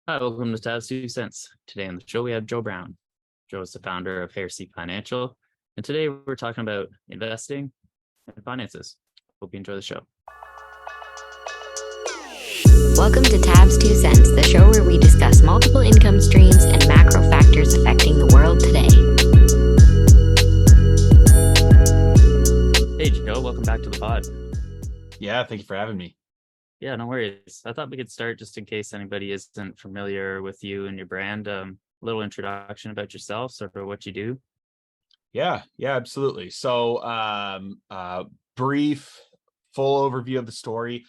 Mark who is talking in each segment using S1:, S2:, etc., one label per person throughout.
S1: Hi, welcome to Tabs 2 Cents. Today on the show, we have Joe Brown. Joe is the founder of Heresy Financial. And today we're talking about investing and finances. Hope you enjoy the show.
S2: Welcome to Tabs 2 Cents, the show where we discuss multiple income streams and macro factors affecting the world today.
S1: Hey, Joe, welcome back to the pod.
S3: Yeah, thank you for having me.
S1: Yeah, no worries. I thought we could start just in case anybody isn't familiar with you and your brand. A little introduction about yourself, sort of what you do.
S3: Yeah, absolutely. So, brief, full overview of the story.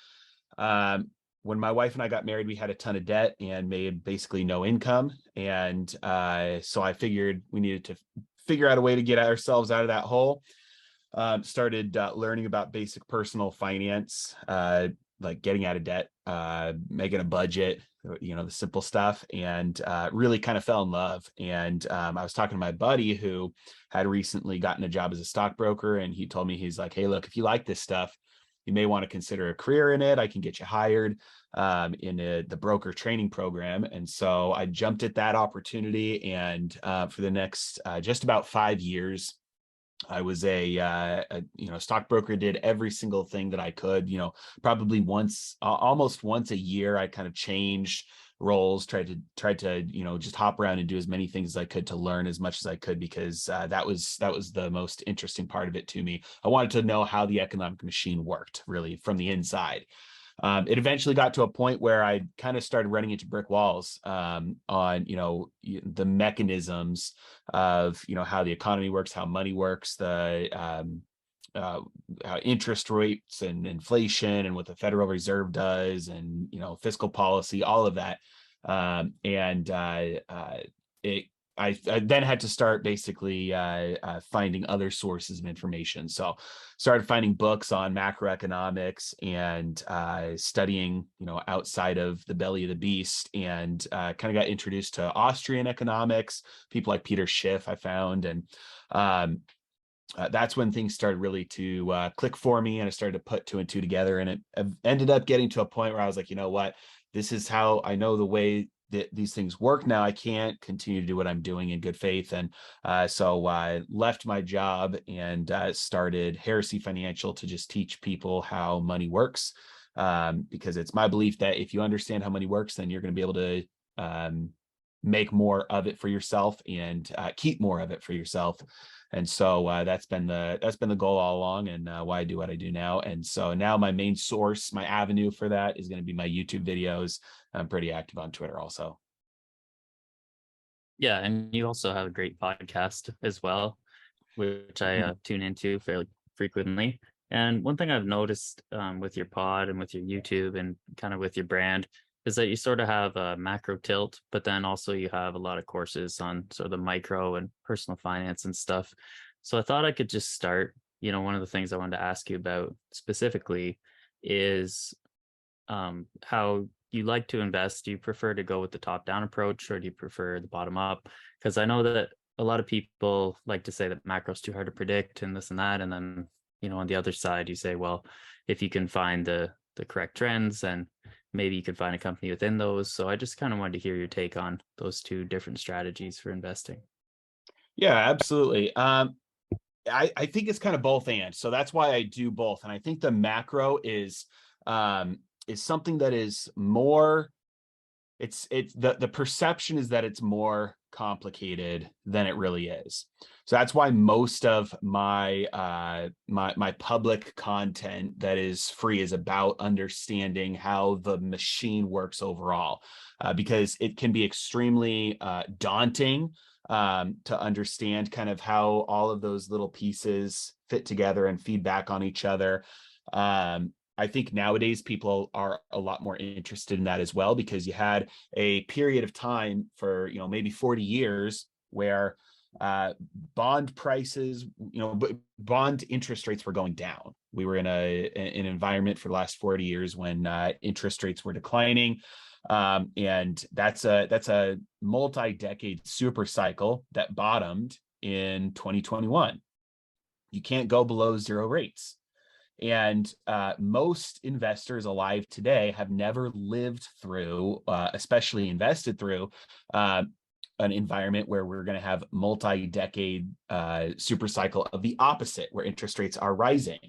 S3: When my wife and I got married, we had a ton of debt and made basically no income. And so I figured we needed to figure out a way to get ourselves out of that hole. Started learning about basic personal finance, like getting out of debt, making a budget, the simple stuff, and really kind of fell in love. And I was talking to my buddy who had recently gotten a job as a stockbroker, and he told me, he's like, hey, look, if you like this stuff, you may want to consider a career in it. I can get you hired in the broker training program. And so I jumped at that opportunity. And for the next just about 5 years, I was a stockbroker, did every single thing that I could, probably almost once a year. I kind of changed roles, tried to, just hop around and do as many things as I could to learn as much as I could, because that was the most interesting part of it to me. I wanted to know how the economic machine worked really from the inside. It eventually got to a point where I kind of started running into brick walls on, the mechanisms of, how the economy works, how money works, the interest rates and inflation and what the Federal Reserve does, and, fiscal policy, all of that. I then had to start basically finding other sources of information. So started finding books on macroeconomics and studying, outside of the belly of the beast, and kind of got introduced to Austrian economics, people like Peter Schiff I found. And that's when things started really to click for me, and I started to put two and two together. And it ended up getting to a point where I was like, you know what, this is how I know the way that these things work now. I can't continue to do what I'm doing in good faith. And so I left my job and started Heresy Financial to just teach people how money works, because it's my belief that if you understand how money works, then you're going to be able to make more of it for yourself and keep more of it for yourself. And so that's been the goal all along, and why I do what I do now. And so now my main source, my avenue for that, is going to be my YouTube videos. I'm pretty active on Twitter also.
S1: Yeah, and you also have a great podcast as well, which I tune into fairly frequently. And one thing I've noticed with your pod and with your YouTube and kind of with your brand is that you sort of have a macro tilt, but then also you have a lot of courses on sort of the micro and personal finance and stuff. So I thought I could just start. One of the things I wanted to ask you about specifically is how you like to invest. Do you prefer to go with the top-down approach, or do you prefer the bottom-up? Because I know that a lot of people like to say that macro's too hard to predict and this and that, and then on the other side you say, well, if you can find the correct trends, and maybe you could find a company within those. So I just kind of wanted to hear your take on those two different strategies for investing.
S3: Yeah, absolutely. I think it's kind of both and. So that's why I do both. And I think the macro is something that is more, it's the perception is that it's more complicated than it really is. So that's why most of my my public content that is free is about understanding how the machine works overall, because it can be extremely daunting to understand kind of how all of those little pieces fit together and feedback on each other. I think nowadays people are a lot more interested in that as well, because you had a period of time for, maybe 40 years where bond prices, bond interest rates were going down. We were in an environment for the last 40 years when interest rates were declining. And that's a multi-decade super cycle that bottomed in 2021. You can't go below zero rates. And most investors alive today have never lived through, especially invested through, an environment where we're going to have multi-decade super cycle of the opposite, where interest rates are rising.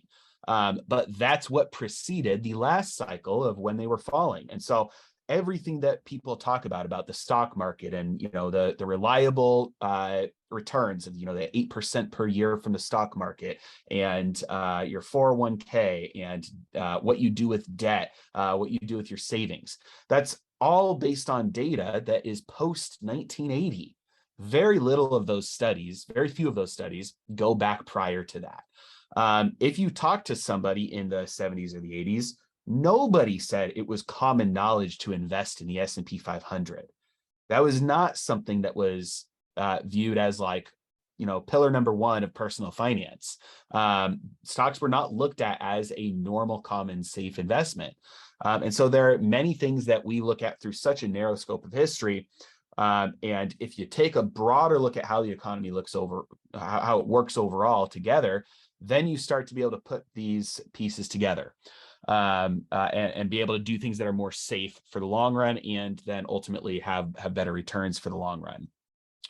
S3: But that's what preceded the last cycle of when they were falling. And so everything that people talk about the stock market and, you know, the reliable returns of, you know, the 8% per year from the stock market, and your 401k, and what you do with debt, what you do with your savings, that's all based on data that is post 1980. Very little of those studies, very few of those studies go back prior to that. If you talk to somebody in the 70s or the 80s, nobody said it was common knowledge to invest in the S&P 500. That was not something that was viewed as, like, you know, pillar number one of personal finance. Stocks were not looked at as a normal, common, safe investment. And so there are many things that we look at through such a narrow scope of history. And if you take a broader look at how the economy looks over, how it works overall together, then you start to be able to put these pieces together. And be able to do things that are more safe for the long run, and then ultimately have better returns for the long run.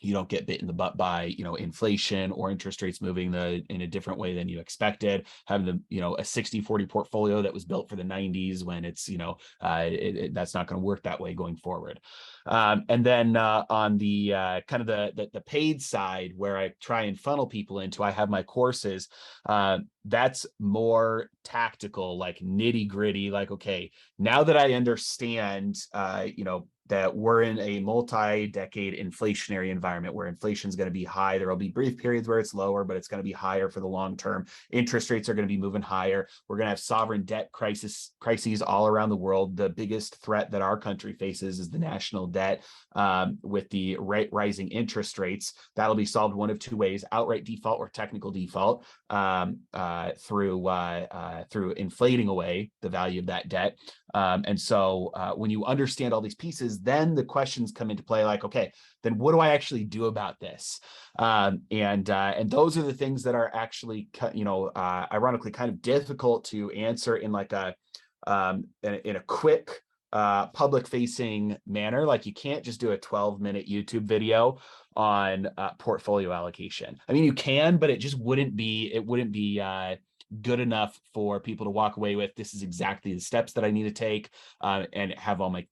S3: You don't get bit in the butt by, you know, inflation or interest rates moving in a different way than you expected. Having the, you know, a 60-40 portfolio that was built for the 90s, when it's, you know, that's not going to work that way going forward. And then on the kind of the paid side, where I try and funnel people into, I have my courses. That's more tactical, like nitty gritty. Like, okay, now that I understand, you know, that we're in a multi-decade inflationary environment where inflation is going to be high. There will be brief periods where it's lower, but it's going to be higher for the long term. Interest rates are going to be moving higher. We're going to have sovereign debt crises all around the world. The biggest threat that our country faces is the national debt, with the rising interest rates. That'll be solved one of two ways: outright default or technical default, through inflating away the value of that debt. And so when you understand all these pieces, then the questions come into play, like, okay, then what do I actually do about this? And those are the things that are actually, you know, ironically kind of difficult to answer in like in a quick public facing manner. Like, you can't just do a 12-minute YouTube video on portfolio allocation. I mean, you can, but it just wouldn't be good enough for people to walk away with, this is exactly the steps that I need to take, and have all my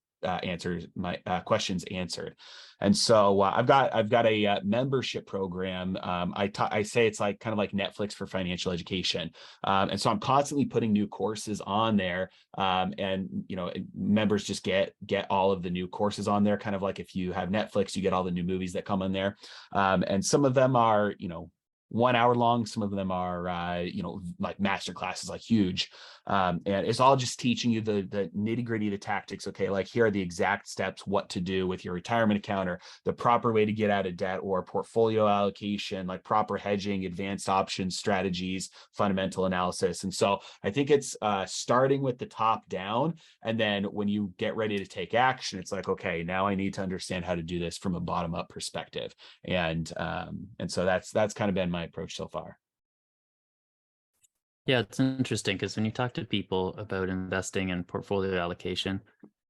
S3: questions answered. And so I've got a membership program. I say it's like kind of like Netflix for financial education. And so I'm constantly putting new courses on there. And, you know, members just get all of the new courses on there. Kind of like if you have Netflix, you get all the new movies that come on there. And some of them are, you know, 1 hour long. Some of them are, you know, like master classes, like huge. And it's all just teaching you the nitty gritty, the tactics. Okay, like here are the exact steps, what to do with your retirement account, or the proper way to get out of debt, or portfolio allocation, like proper hedging, advanced options strategies, fundamental analysis. And so I think it's starting with the top down. And then when you get ready to take action, it's like, okay, now I need to understand how to do this from a bottom up perspective. And so that's kind of been my approach so far.
S1: Yeah, it's interesting because when you talk to people about investing and portfolio allocation,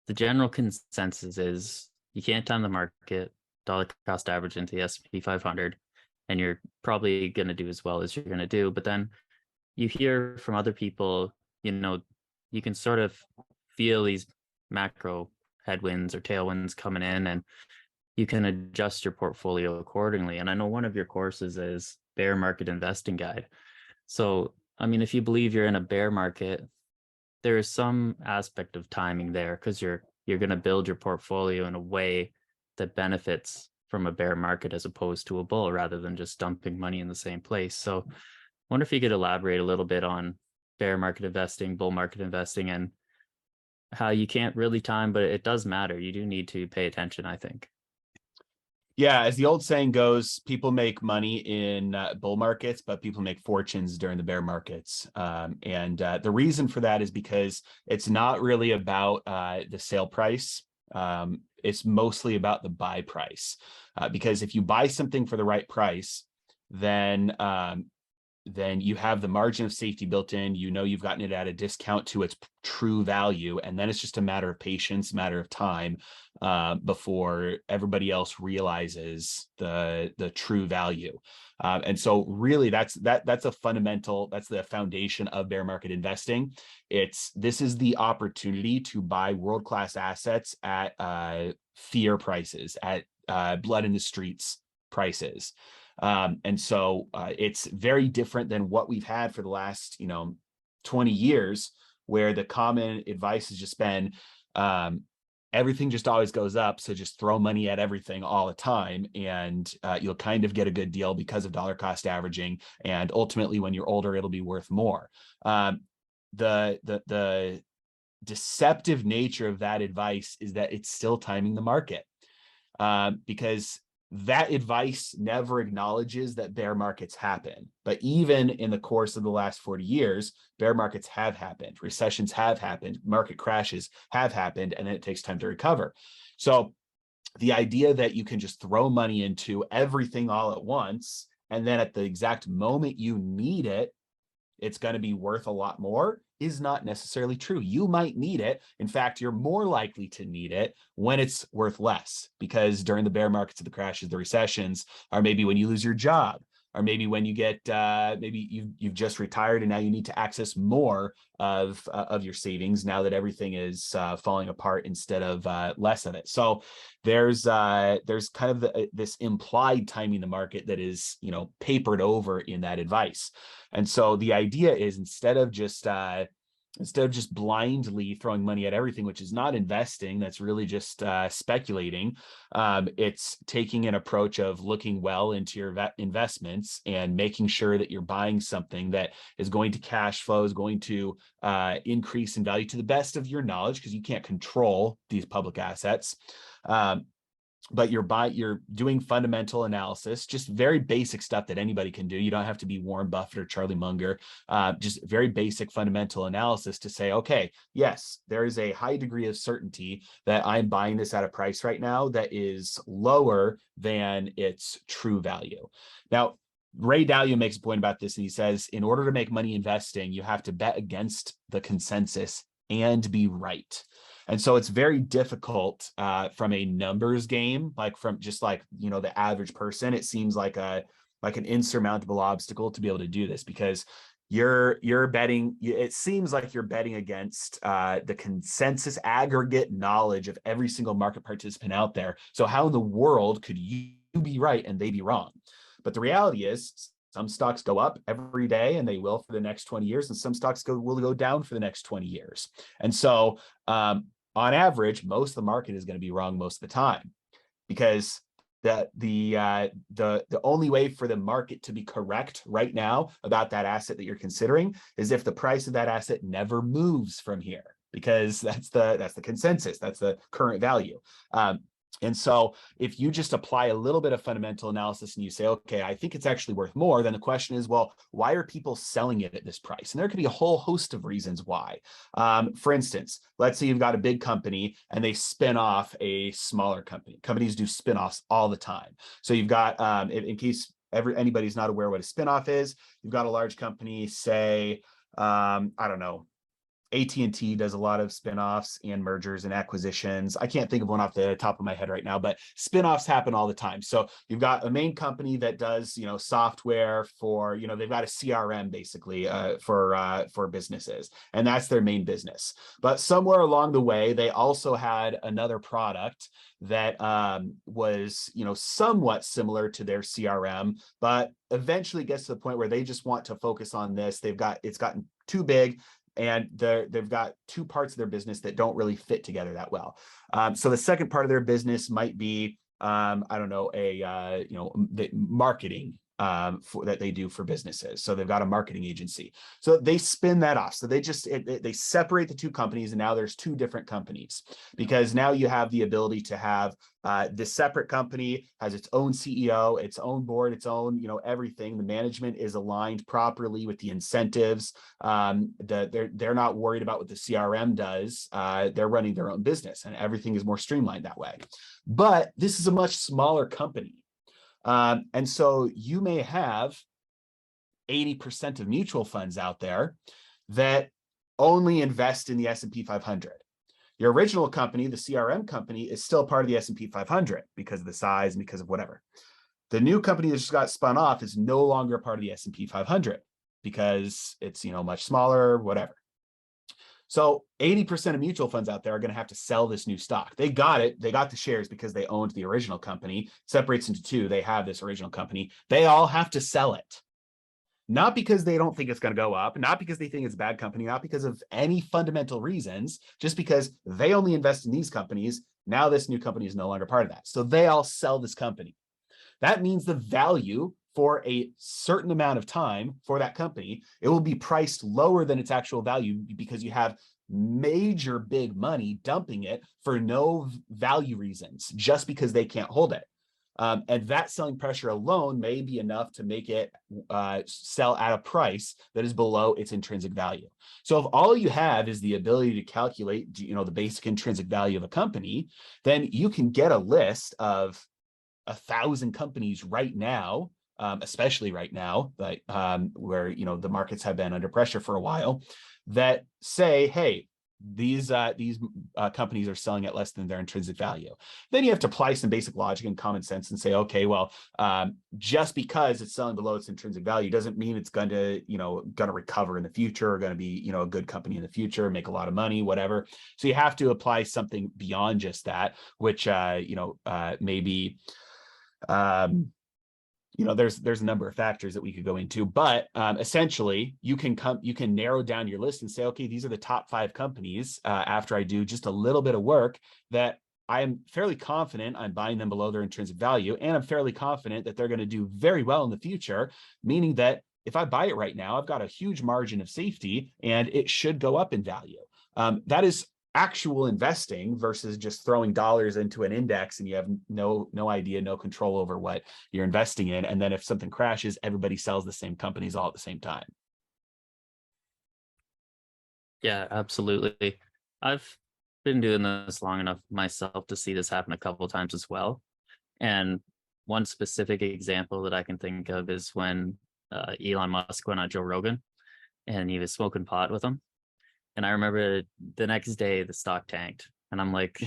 S1: the general consensus is you can't time the market, dollar cost average into the S&P 500, and you're probably going to do as well as you're going to do. But then you hear from other people, you know, you can sort of feel these macro headwinds or tailwinds coming in, and you can adjust your portfolio accordingly. And I know one of your courses is Bear Market Investing Guide. So I mean, if you believe you're in a bear market, there is some aspect of timing there, because you're going to build your portfolio in a way that benefits from a bear market as opposed to a bull, rather than just dumping money in the same place. So I wonder if you could elaborate a little bit on bear market investing, bull market investing, and how you can't really time, but it does matter. You do need to pay attention, I think.
S3: Yeah, as the old saying goes, people make money in bull markets, but people make fortunes during the bear markets. And the reason for that is because it's not really about the sale price. It's mostly about the buy price. Because if you buy something for the right price, then then you have the margin of safety built in. You know you've gotten it at a discount to its true value, and then it's just a matter of patience, matter of time before everybody else realizes the true value. And so really that's a fundamental, that's the foundation of bear market investing. This is the opportunity to buy world-class assets at fear prices, at blood in the streets prices. And so it's very different than what we've had for the last 20 years, where the common advice has just been everything just always goes up, so just throw money at everything all the time, and you'll kind of get a good deal because of dollar cost averaging, and ultimately when you're older it'll be worth more. The deceptive nature of that advice is that it's still timing the market, because that advice never acknowledges that bear markets happen. But even in the course of the last 40 years, bear markets have happened, recessions have happened, market crashes have happened, and then it takes time to recover. So the idea that you can just throw money into everything all at once, and then at the exact moment you need it, it's going to be worth a lot more, is not necessarily true. You might need it. In fact, you're more likely to need it when it's worth less, because during the bear markets, the crashes, the recessions, or maybe when you lose your job, or maybe when you get, maybe you've just retired and now you need to access more of your savings now that everything is falling apart instead of less of it. So there's kind of this implied timing the market that is, papered over in that advice. And so the idea is, instead of just blindly throwing money at everything, which is not investing, that's really just speculating, it's taking an approach of looking well into your investments and making sure that you're buying something that is going to cash flow, is going to increase in value to the best of your knowledge, because you can't control these public assets. But you're doing fundamental analysis, just very basic stuff that anybody can do. You don't have to be Warren Buffett or Charlie Munger, just very basic fundamental analysis to say, okay, yes, there is a high degree of certainty that I'm buying this at a price right now that is lower than its true value. Now, Ray Dalio makes a point about this, and he says, in order to make money investing, you have to bet against the consensus and be right. And so it's very difficult from a numbers game, from the average person. It seems like an insurmountable obstacle to be able to do this, because you're betting. It seems like you're betting against the consensus aggregate knowledge of every single market participant out there. So how in the world could you be right and they be wrong? But the reality is, some stocks go up every day, and they will for the next 20 years, and some stocks will go down for the next 20 years. And so on average, most of the market is going to be wrong most of the time, because the only way for the market to be correct right now about that asset that you're considering is if the price of that asset never moves from here, because that's the consensus, that's the current value. And so if you just apply a little bit of fundamental analysis and you say, okay, I think it's actually worth more, then the question is, well, why are people selling it at this price? And there could be a whole host of reasons why. For instance, let's say you've got a big company and they spin off a smaller company. Companies do spin-offs all the time. So you've got, in case anybody's not aware what a spin-off is, you've got a large company, say, I don't know, AT&T does a lot of spinoffs and mergers and acquisitions. I can't think of one off the top of my head right now, but spinoffs happen all the time. So you've got a main company that does, software for, they've got a CRM basically for businesses, and that's their main business. But somewhere along the way, they also had another product that was, somewhat similar to their CRM, but eventually gets to the point where they just want to focus on this. It's gotten too big, and they've got two parts of their business that don't really fit together that well. So the second part of their business might be, the marketing that they do for businesses. So they've got a marketing agency. So they spin that off. So they separate the two companies, and now there's two different companies, because now you have the ability to have this separate company has its own CEO, its own board, its own, everything. The management is aligned properly with the incentives. They're not worried about what the CRM does. They're running their own business, and everything is more streamlined that way. But this is a much smaller company. And so you may have 80% of mutual funds out there that only invest in the S&P 500. Your original company, the CRM company, is still part of the S&P 500 because of the size and because of whatever. The new company that just got spun off is no longer part of the S&P 500 because it's, much smaller, whatever. So 80% of mutual funds out there are going to have to sell this new stock. They got it. They got the shares because they owned the original company. Separates into two. They have this original company. They all have to sell it. Not because they don't think it's going to go up, not because they think it's a bad company, not because of any fundamental reasons, just because they only invest in these companies. Now this new company is no longer part of that. So they all sell this company. That means the value for a certain amount of time for that company, it will be priced lower than its actual value because you have major big money dumping it for no value reasons, just because they can't hold it. And that selling pressure alone may be enough to make it sell at a price that is below its intrinsic value. So if all you have is the ability to calculate, the basic intrinsic value of a company, then you can get a list of 1,000 companies right now, especially right now, like where the markets have been under pressure for a while, that say, hey, these companies are selling at less than their intrinsic value. Then you have to apply some basic logic and common sense and say, okay, well, just because it's selling below its intrinsic value doesn't mean it's going to recover in the future, or going to be a good company in the future, make a lot of money, whatever. So you have to apply something beyond just that, which maybe there's a number of factors that we could go into, but essentially you can narrow down your list and say, okay, these are the top 5 companies after I do just a little bit of work that I am fairly confident I'm buying them below their intrinsic value, and I'm fairly confident that they're going to do very well in the future, meaning that if I buy it right now, I've got a huge margin of safety and it should go up in value. That is actual investing versus just throwing dollars into an index and you have no idea, no control over what you're investing in. And then if something crashes, everybody sells the same companies all at the same time.
S1: Yeah, absolutely. I've been doing this long enough myself to see this happen a couple of times as well. And one specific example that I can think of is when Elon Musk went on Joe Rogan and he was smoking pot with him. And I remember the next day the stock tanked. And I'm like,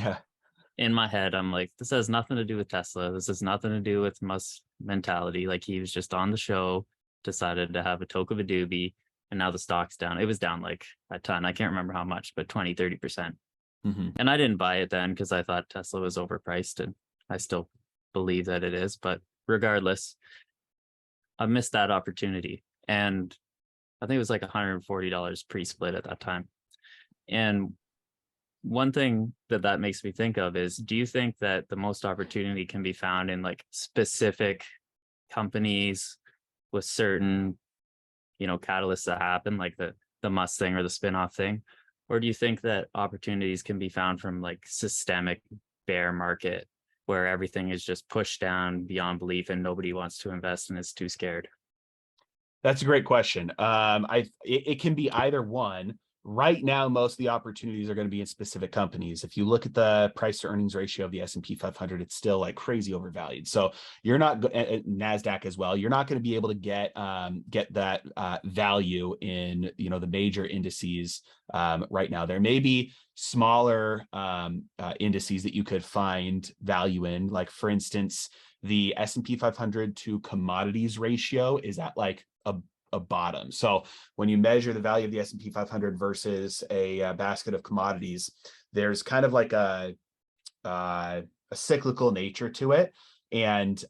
S1: in my head, I'm like, this has nothing to do with Tesla. This has nothing to do with Musk's mentality. Like, he was just on the show, decided to have a toke of a doobie, and now the stock's down. It was down like a ton. I can't remember how much, but 20, 30%. And I didn't buy it then because I thought Tesla was overpriced, and I still believe that it is. But regardless, I missed that opportunity. And I think it was like $140 pre-split at that time. And one thing that makes me think of is, do you think that the most opportunity can be found in like specific companies with certain, catalysts that happen, like the Musk thing or the spin-off thing? Or do you think that opportunities can be found from like systemic bear market where everything is just pushed down beyond belief and nobody wants to invest and is too scared?
S3: That's a great question. It can be either one. Right now, most of the opportunities are going to be in specific companies. If you look at the price to earnings ratio of the S&P 500, it's still like crazy overvalued. So you're not NASDAQ as well. You're not going to be able to get that value in the major indices right now. There may be smaller indices that you could find value in. Like, for instance, the S&P 500 to commodities ratio is at like a bottom. So when you measure the value of the S&P 500 versus a basket of commodities, there's kind of like a cyclical nature to it. And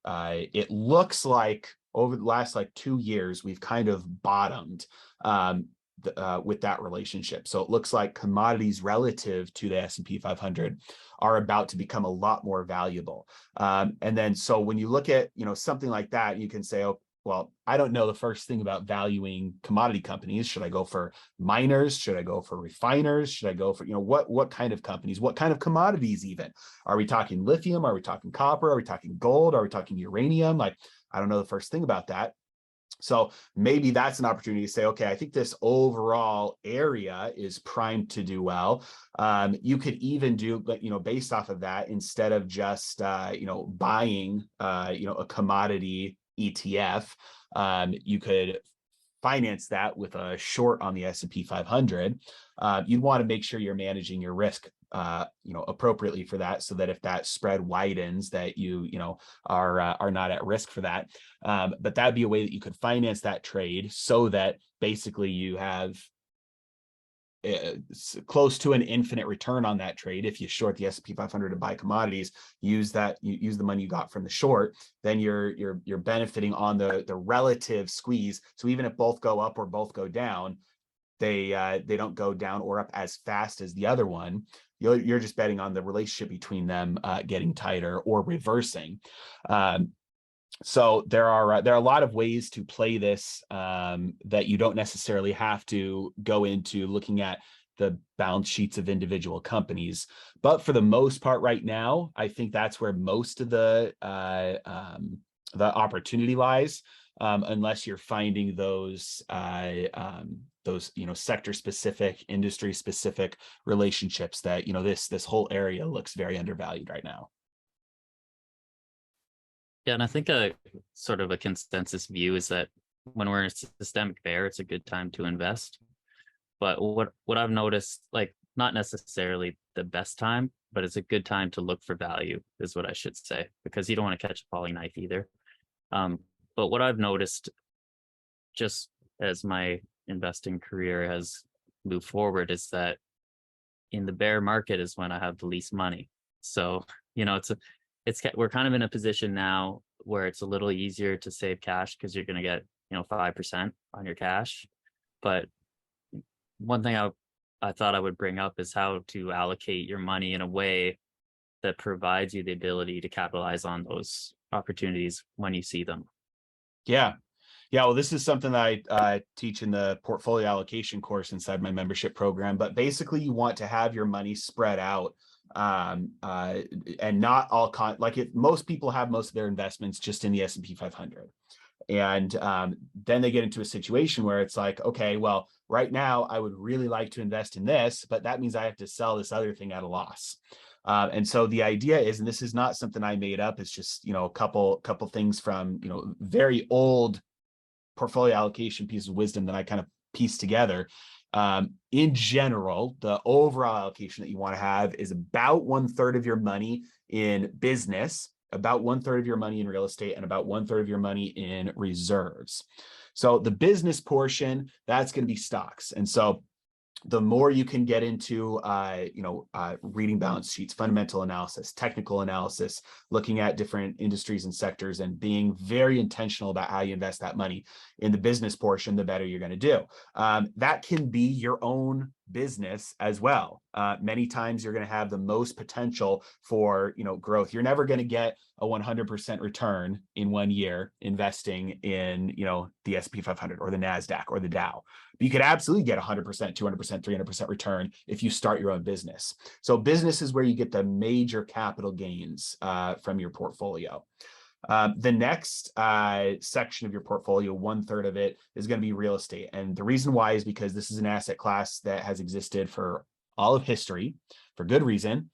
S3: it looks like over the last 2 years, we've kind of bottomed with that relationship. So it looks like commodities relative to the S&P 500 are about to become a lot more valuable. And then so when you look at something like that, you can say, oh, well, I don't know the first thing about valuing commodity companies. Should I go for miners? Should I go for refiners? Should I go for, what kind of companies, what kind of commodities even? Are we talking lithium? Are we talking copper? Are we talking gold? Are we talking uranium? I don't know the first thing about that. So maybe that's an opportunity to say, okay, I think this overall area is primed to do well. You could even do, based off of that, instead of just, buying, a commodity ETF, you could finance that with a short on the S&P 500. You'd want to make sure you're managing your risk appropriately for that, so that if that spread widens, that you are not at risk for that. But that'd be a way that you could finance that trade, so that basically you have close to an infinite return on that trade. If you short the S&P 500 to buy commodities, use the money you got from the short, then you're benefiting on the relative squeeze. So even if both go up or both go down, they don't go down or up as fast as the other one. You're just betting on the relationship between them getting tighter or reversing. So there are a lot of ways to play this that you don't necessarily have to go into looking at the balance sheets of individual companies. But for the most part right now, I think that's where most of the opportunity lies, unless you're finding those sector specific, industry specific relationships that this whole area looks very undervalued right now.
S1: Yeah, and I think a sort of a consensus view is that when we're in a systemic bear, it's a good time to invest. But what I've noticed, like, not necessarily the best time, but it's a good time to look for value, is what I should say, because you don't want to catch a falling knife either. But what I've noticed, just as my investing career has moved forward, is that in the bear market is when I have the least money. So, we're kind of in a position now where it's a little easier to save cash because you're going to get 5% on your cash. But one thing I thought I would bring up is how to allocate your money in a way that provides you the ability to capitalize on those opportunities when you see them.
S3: Yeah. Well, this is something that I teach in the portfolio allocation course inside my membership program. But basically, you want to have your money spread out, and not all most people have most of their investments just in the S&P 500. And then they get into a situation where it's like, okay, well, right now I would really like to invest in this, but that means I have to sell this other thing at a loss. And so the idea is, and this is not something I made up, it's just a couple things from very old portfolio allocation pieces of wisdom that I kind of pieced together. In general, the overall allocation that you want to have is about 1/3 of your money in business, about 1/3 of your money in real estate, and about 1/3 of your money in reserves. So the business portion, that's going to be stocks. And so the more you can get into, reading balance sheets, fundamental analysis, technical analysis, looking at different industries and sectors, and being very intentional about how you invest that money in the business portion, the better you're going to do. That can be your own business as well. Many times you're going to have the most potential for, growth. You're never going to get a 100% return in 1 year investing in, the S&P 500 or the NASDAQ or the Dow. But you could absolutely get 100%, 200%, 300% return if you start your own business. So business is where you get the major capital gains from your portfolio. The next section of your portfolio, 1/3 of it, is going to be real estate. And the reason why is because this is an asset class that has existed for all of history for good reason.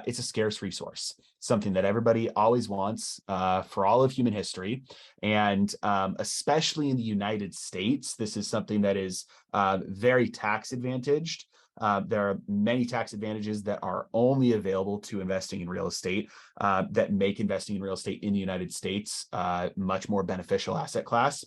S3: It's a scarce resource, something that everybody always wants for all of human history. And especially in the United States, this is something that is very tax advantaged. There are many tax advantages that are only available to investing in real estate that make investing in real estate in the United States much more beneficial asset class.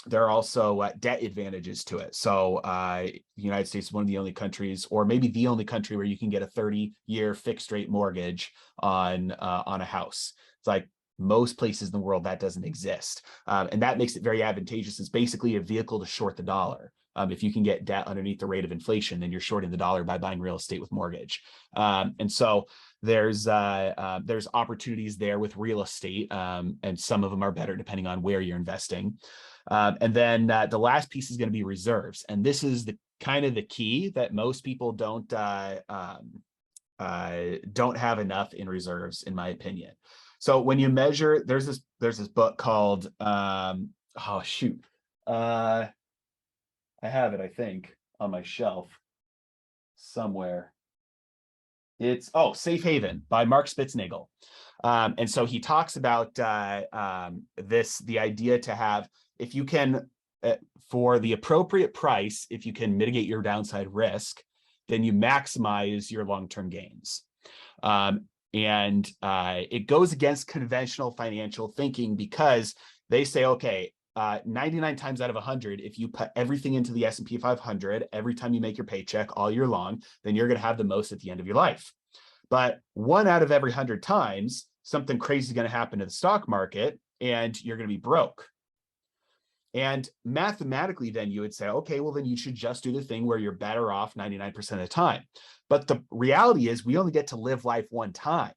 S3: There are also debt advantages to it. So the United States is one of the only countries, or maybe the only country, where you can get a 30-year fixed rate mortgage on a house. It's like most places in the world that doesn't exist. And that makes it very advantageous. It's basically a vehicle to short the dollar. If you can get debt underneath the rate of inflation, then you're shorting the dollar by buying real estate with mortgage. And so there's opportunities there with real estate, and some of them are better depending on where you're investing. And then the last piece is going to be reserves. And this is the kind of the key that most people don't have enough in reserves, in my opinion. So when you measure, there's this book called I have it, I think, on my shelf somewhere. It's Safe Haven by Mark Spitznagel. And so he talks about the idea to have, if you can, for the appropriate price, if you can mitigate your downside risk, then you maximize your long-term gains. And it goes against conventional financial thinking, because they say, okay, 99 times out of 100, if you put everything into the S&P 500 every time you make your paycheck all year long, then you're going to have the most at the end of your life. But 1 out of every 100 times, something crazy is going to happen to the stock market and you're going to be broke. And mathematically, then you would say, okay, well, then you should just do the thing where you're better off 99% of the time. But the reality is we only get to live life one time.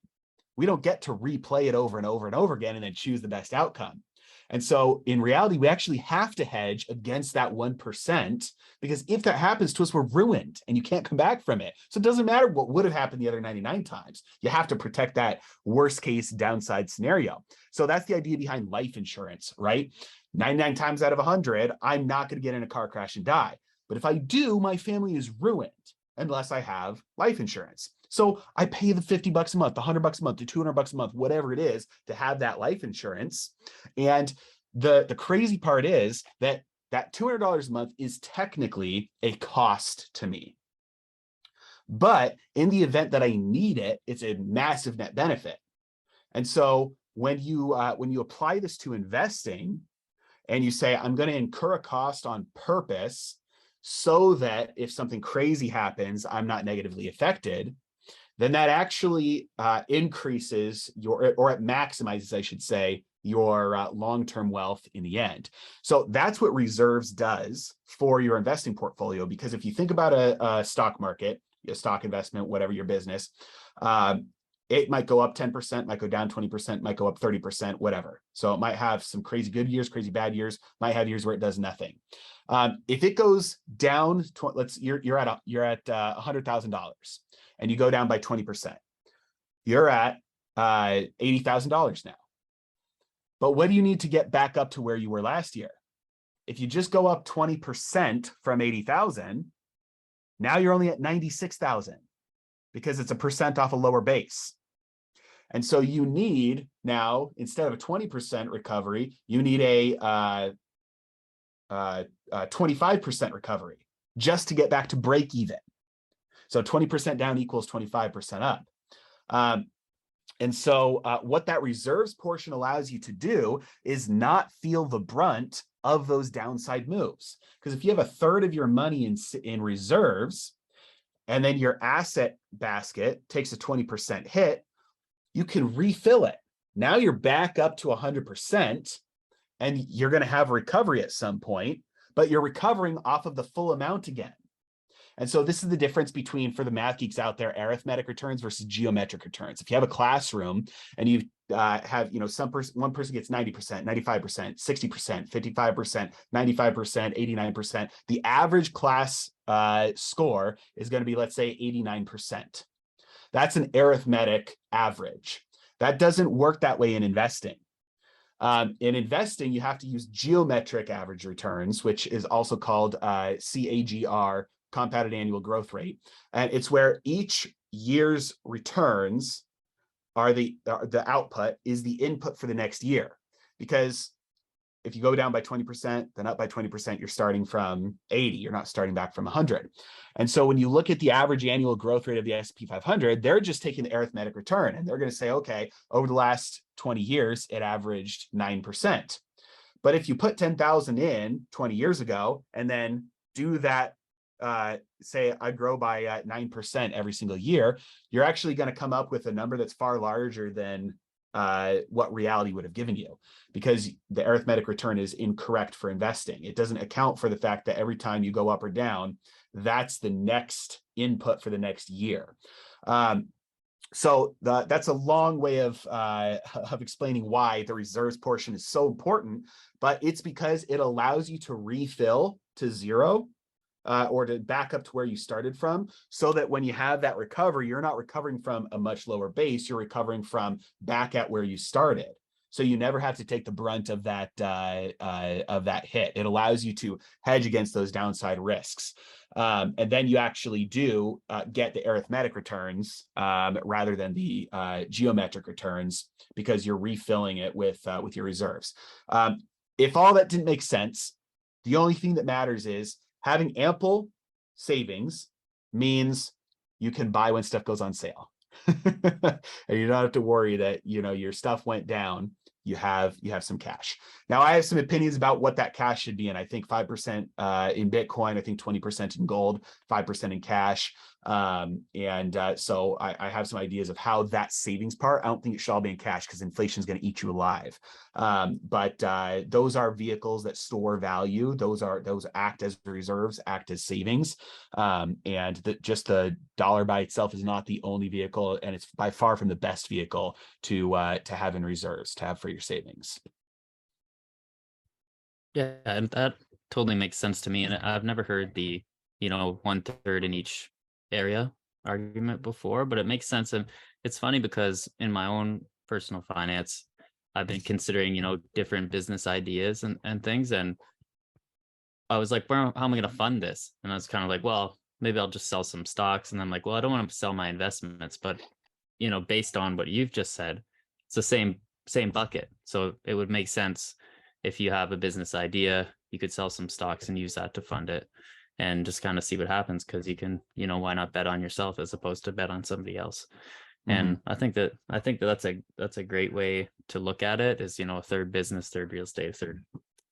S3: We don't get to replay it over and over and over again and then choose the best outcome. And so in reality, we actually have to hedge against that 1%, because if that happens to us, we're ruined and you can't come back from it. So it doesn't matter what would have happened the other 99 times. You have to protect that worst case downside scenario. So that's the idea behind life insurance, right? 99 times out of 100, I'm not going to get in a car crash and die. But if I do, my family is ruined unless I have life insurance. So I pay the $50 a month, the $100 a month, the $200 a month, whatever it is, to have that life insurance. And the crazy part is that $200 a month is technically a cost to me. But in the event that I need it, it's a massive net benefit. And so when you apply this to investing and you say, I'm going to incur a cost on purpose so that if something crazy happens, I'm not negatively affected, then that actually increases your, or it maximizes, I should say, your long-term wealth in the end. So that's what reserves does for your investing portfolio. Because if you think about a stock market, a stock investment, whatever your business, it might go up 10%, might go down 20%, might go up 30%, whatever. So it might have some crazy good years, crazy bad years, might have years where it does nothing. If it goes down, you're at $100,000 and you go down by 20%, you're at $80,000 now. But what do you need to get back up to where you were last year? If you just go up 20% from 80,000, now you're only at 96,000 because it's a percent off a lower base. And so you need now, instead of a 20% recovery, you need a 25% recovery just to get back to break even. So 20% down equals 25% up. And so what that reserves portion allows you to do is not feel the brunt of those downside moves. Because if you have a third of your money in reserves, and then your asset basket takes a 20% hit, you can refill it. Now you're back up to 100%, and you're going to have a recovery at some point, but you're recovering off of the full amount again. And so this is the difference between, for the math geeks out there, arithmetic returns versus geometric returns. If you have a classroom and you have, one person gets 90%, 95%, 60%, 55%, 95%, 89%, the average class score is going to be, let's say, 89%. That's an arithmetic average. That doesn't work that way in investing. In investing, you have to use geometric average returns, which is also called CAGR, compounded annual growth rate. And it's where each year's returns are the output is the input for the next year. Because if you go down by 20%, then up by 20%, you're starting from 80. You're not starting back from 100. And so when you look at the average annual growth rate of the S&P 500, they're just taking the arithmetic return. And they're going to say, okay, over the last 20 years, it averaged 9%. But if you put 10,000 in 20 years ago, and then do that, say I grow by 9% every single year, you're actually going to come up with a number that's far larger than what reality would have given you, because the arithmetic return is incorrect for investing. It doesn't account for the fact that every time you go up or down, that's the next input for the next year. So that's a long way of explaining why the reserves portion is so important, but it's because it allows you to refill to zero, or to back up to where you started from, so that when you have that recovery, you're not recovering from a much lower base, you're recovering from back at where you started. So you never have to take the brunt of that hit. It allows you to hedge against those downside risks. And then you actually do get the arithmetic returns rather than the geometric returns, because you're refilling it with your reserves. If all that didn't make sense, the only thing that matters is having ample savings means you can buy when stuff goes on sale. And you don't have to worry that, you know, your stuff went down. You have some cash. Now, I have some opinions about what that cash should be, and I think 5% in Bitcoin, I think 20% in gold, 5% in cash. So I have some ideas of how that savings part. I don't think it should all be in cash, because inflation is going to eat you alive. But those are vehicles that store value. Those act as reserves, act as savings. And just the dollar by itself is not the only vehicle, and it's by far from the best vehicle to have in reserves, to have for your savings.
S1: Yeah, and that totally makes sense to me. And I've never heard the, 1/3 in each area argument before, but it makes sense. And it's funny because in my own personal finance, I've been considering, different business ideas and things. And I was like, how am I going to fund this? And I was kind of like, well, maybe I'll just sell some stocks. And I'm like, well, I don't want to sell my investments, but based on what you've just said, it's the same bucket. So it would make sense if you have a business idea, you could sell some stocks and use that to fund it and just kind of see what happens, because you can, why not bet on yourself as opposed to bet on somebody else? Mm-hmm. And I think that's a great way to look at it, is, a third business, third real estate, third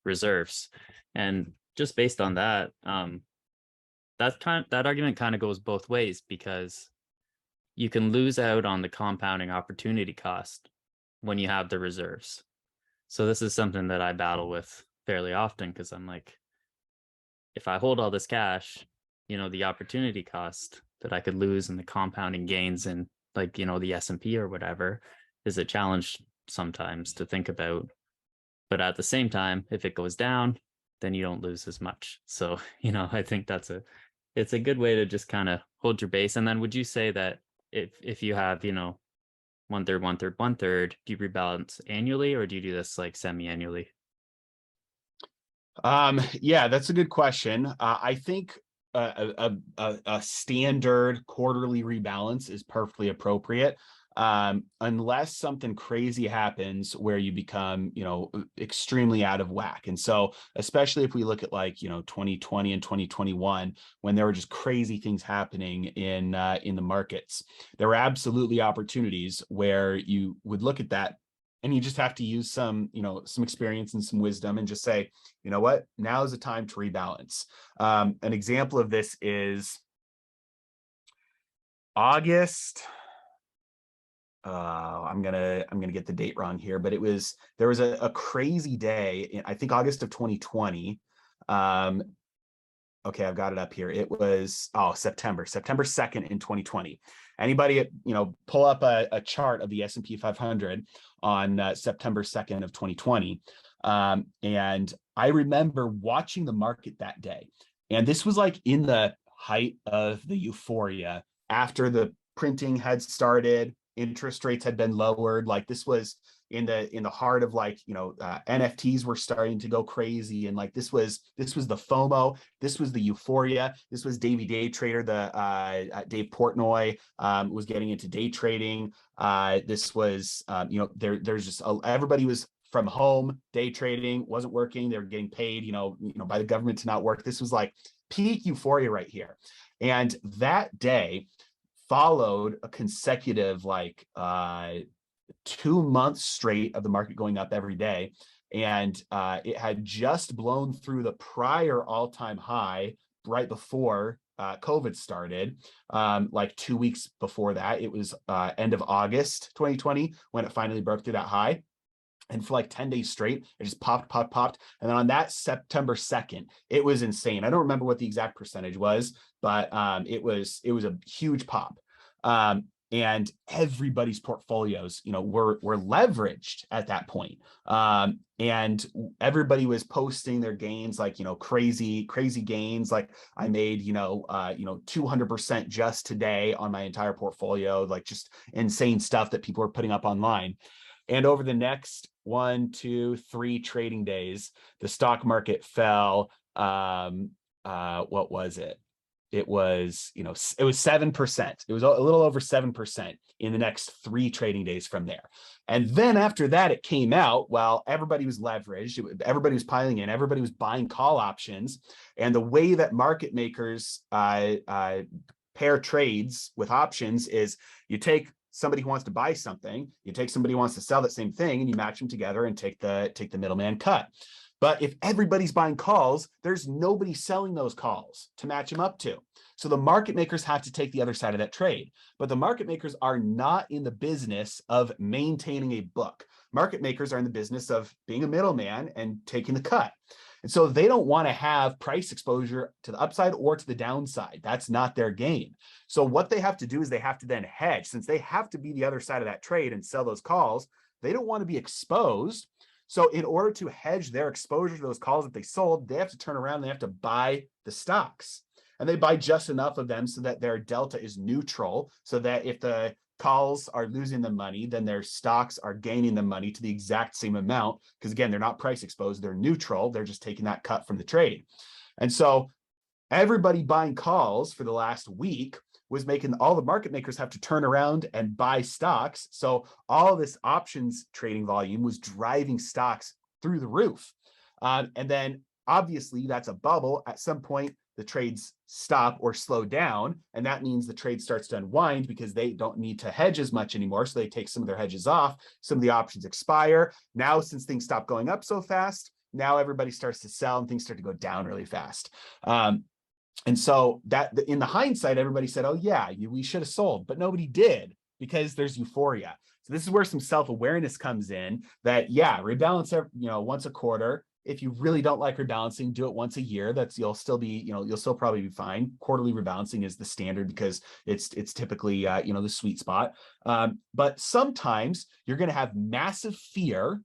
S1: reserves. And just based on that, that argument kind of goes both ways, because you can lose out on the compounding opportunity cost when you have the reserves. So this is something that I battle with fairly often, because I'm like, if I hold all this cash, the opportunity cost that I could lose and the compounding gains in, like, the S&P or whatever, is a challenge sometimes to think about. But at the same time, if it goes down, then you don't lose as much. So, I think it's a good way to just kind of hold your base. And then would you say that if you have, 1/3, 1/3, 1/3, do you rebalance annually, or do you do this like semi-annually?
S3: Yeah, that's a good question. I think a standard quarterly rebalance is perfectly appropriate, unless something crazy happens where you become, extremely out of whack. And so, especially if we look at 2020 and 2021, when there were just crazy things happening in the markets, there were absolutely opportunities where you would look at that, and you just have to use some experience and some wisdom, and just say, you know what, now is the time to rebalance. An example of this is August. I'm gonna get the date wrong here, but there was a crazy day in, I think, August of 2020. Okay, I've got it up here. It was September 2nd in 2020. Anybody, pull up a chart of the S&P 500 on September 2nd of 2020. And I remember watching the market that day. And this was like in the height of the euphoria after the printing had started, interest rates had been lowered. Like, this was in the heart of NFTs were starting to go crazy, and this was the FOMO, this was the euphoria, this was Davey Day Trader, the Dave Portnoy was getting into day trading. This was there's just everybody was from home, day trading wasn't working, they were getting paid by the government to not work. This was like peak euphoria right here. And that day followed a consecutive 2 months straight of the market going up every day. And it had just blown through the prior all-time high right before COVID started. 2 weeks before that, it was end of August 2020 when it finally broke through that high. And for 10 days straight, it just popped. And then on that September 2nd, it was insane. I don't remember what the exact percentage was, but it was a huge pop. And everybody's portfolios, were leveraged at that point. And everybody was posting their gains, crazy gains. Like, I made, 200% just today on my entire portfolio, just insane stuff that people are putting up online. And over the next 1, 2, 3 trading days, the stock market fell. What was it? It was, it was 7%. It was a little over 7% in the next 3 trading days from there. And then after that, it came out while everybody was leveraged, everybody was piling in, everybody was buying call options. And the way that market makers pair trades with options is you take somebody who wants to buy something, you take somebody who wants to sell that same thing, and you match them together and take the middleman cut. But if everybody's buying calls, there's nobody selling those calls to match them up to. So the market makers have to take the other side of that trade. But the market makers are not in the business of maintaining a book. Market makers are in the business of being a middleman and taking the cut. And so they don't want to have price exposure to the upside or to the downside. That's not their game. So what they have to do is they have to then hedge. Since they have to be the other side of that trade and sell those calls, they don't want to be exposed. So in order to hedge their exposure to those calls that they sold, they have to turn around and they have to buy the stocks. And they buy just enough of them so that their delta is neutral, so that if the calls are losing the money, then their stocks are gaining the money to the exact same amount. Because again, they're not price exposed, they're neutral. They're just taking that cut from the trade. And so everybody buying calls for the last week was making all the market makers have to turn around and buy stocks. So all this options trading volume was driving stocks through the roof. And then obviously that's a bubble. At some point, the trades stop or slow down. And that means the trade starts to unwind because they don't need to hedge as much anymore. So they take some of their hedges off. Some of the options expire. Now, since things stop going up so fast, now everybody starts to sell and things start to go down really fast. And so that in the hindsight, everybody said, oh yeah, we should have sold, but nobody did because there's euphoria. So this is where some self-awareness comes in that, yeah, rebalance, once a quarter. If you really don't like rebalancing, do it once a year. You'll still probably be fine. Quarterly rebalancing is the standard because it's typically, the sweet spot. But sometimes you're going to have massive fear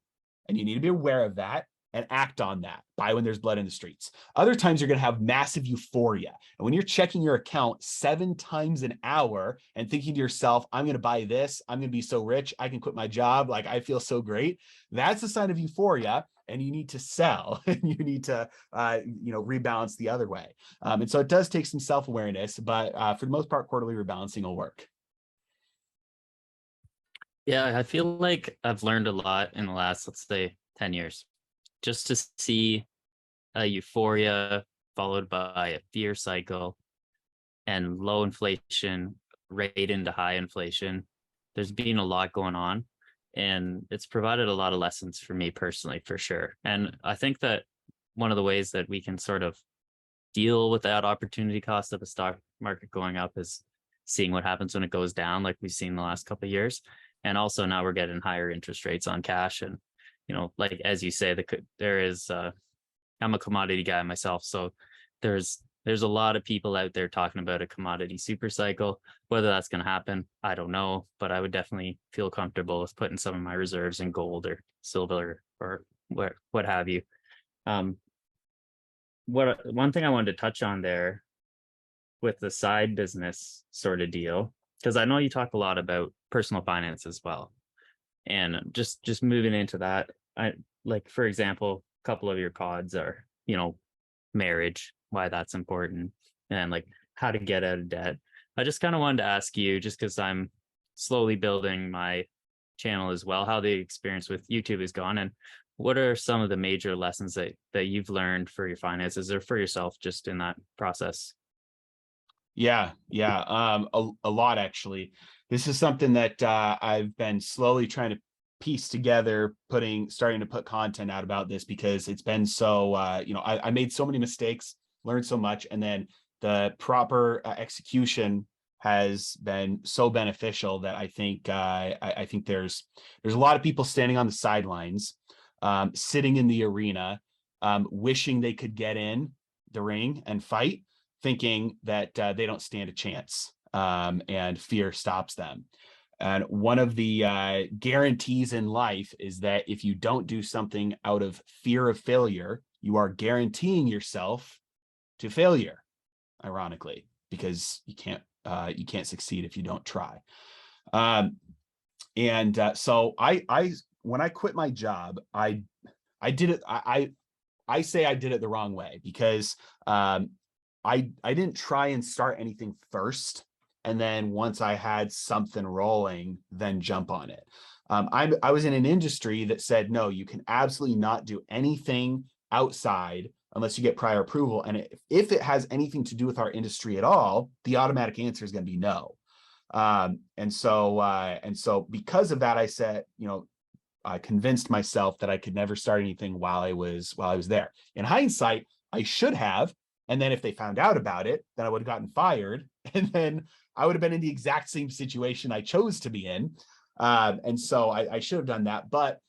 S3: and you need to be aware of that and act on that. Buy when there's blood in the streets. Other times you're going to have massive euphoria. And when you're checking your account 7 times an hour and thinking to yourself, I'm going to buy this, I'm going to be so rich, I can quit my job, like I feel so great. That's a sign of euphoria. And you need to sell and you need to, rebalance the other way. And so it does take some self-awareness, but for the most part, quarterly rebalancing will work.
S1: Yeah, I feel like I've learned a lot in the last, let's say, 10 years. Just to see a euphoria followed by a fear cycle and low inflation rate into high inflation. There's been a lot going on, and it's provided a lot of lessons for me personally, for sure. And I think that one of the ways that we can sort of deal with that opportunity cost of a stock market going up is seeing what happens when it goes down, like we've seen the last couple of years. And also now we're getting higher interest rates on cash. And like as you say, there is I'm a commodity guy myself, so there's a lot of people out there talking about a commodity super cycle. Whether that's going to happen, I don't know, but I would definitely feel comfortable with putting some of my reserves in gold or silver or what have you. One thing I wanted to touch on there with the side business sort of deal, because I know you talk a lot about personal finance as well. And just moving into that, like, for example, a couple of your pods are, marriage, why that's important, and like how to get out of debt. I just kind of wanted to ask you, just because I'm slowly building my channel as well, how the experience with YouTube has gone, and what are some of the major lessons that you've learned for your finances or for yourself just in that process?
S3: Yeah. A lot, actually. This is something that I've been slowly trying to piece together, starting to put content out about this, because it's been so, I made so many mistakes, learned so much, and then the proper execution has been so beneficial that I think there's a lot of people standing on the sidelines, sitting in the arena, wishing they could get in the ring and fight, thinking that they don't stand a chance, and fear stops them. And one of the guarantees in life is that if you don't do something out of fear of failure, you are guaranteeing yourself to failure, ironically, because you can't succeed if you don't try. So I when I quit my job, I did it. I say I did it the wrong way because I didn't try and start anything first, and then once I had something rolling, then jump on it. I was in an industry that said, no, you can absolutely not do anything outside unless you get prior approval. And if it has anything to do with our industry at all, the automatic answer is going to be no. And so because of that, I said, I convinced myself that I could never start anything while I was there. In hindsight, I should have. And then if they found out about it, then I would have gotten fired. And then I would have been in the exact same situation I chose to be in. And so I should have done that. But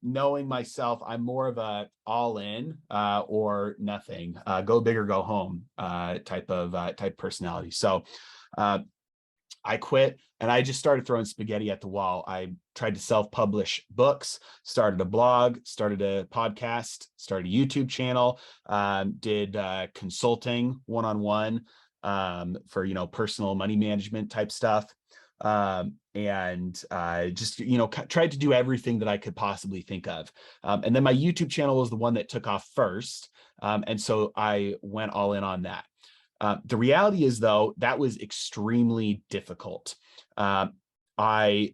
S3: knowing myself, I'm more of a all in or nothing, go big or go home type personality. So I quit and I just started throwing spaghetti at the wall. I tried to self-publish books, started a blog, started a podcast, started a YouTube channel, did consulting one-on-one for, personal money management type stuff. And just, tried to do everything that I could possibly think of. And then my YouTube channel was the one that took off first. And so I went all in on that. The reality is, though, that was extremely difficult. They